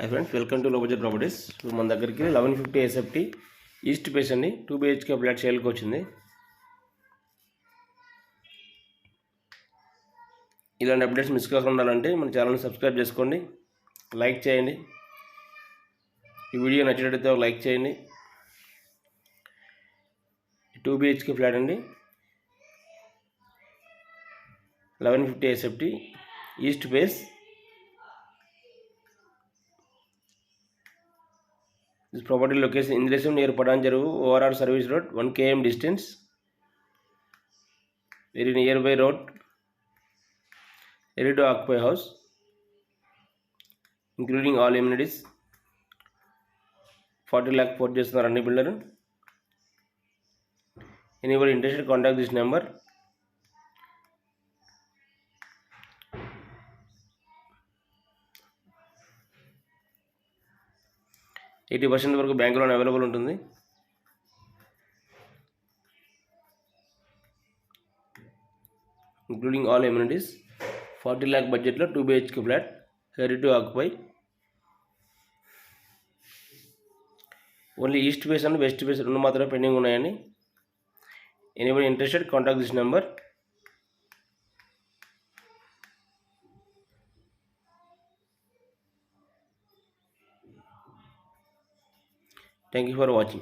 Hi friends, welcome to లో budget properties. మన దగ్గరికి 1150 ఎస్ఎఫ్టీ ఈస్ట్ ఫేస్ అండి 2 BHK ఫ్లాట్ సేల్కి వచ్చింది. ఇలాంటి అప్డేట్స్ మిస్ కాకుండా ఉండాలంటే మన ఛానల్ని సబ్స్క్రైబ్ చేసుకోండి, లైక్ చేయండి. ఈ వీడియో నచ్చినట్లయితే ఒక లైక్ చేయండి. 2 BHK ఫ్లాట్ అండి, 1150 SFT east face. This property location in Indresam near Patanjaru ORR Service Road, 1 km distance. Very nearby road, ready to occupy house, including all amenities. 40 lakh for just the running builder. Anybody interested, contact this number. $80% వరకు bank loan available ఉంటుంది. Including all amenities. 40 lakh బడ్జెట్లో 2 BHK flat, ready to occupy. Only east face and west face రెండు మాత్రమే pending ఉన్నాయండి. Anybody interested, contact this number. Thank you for watching.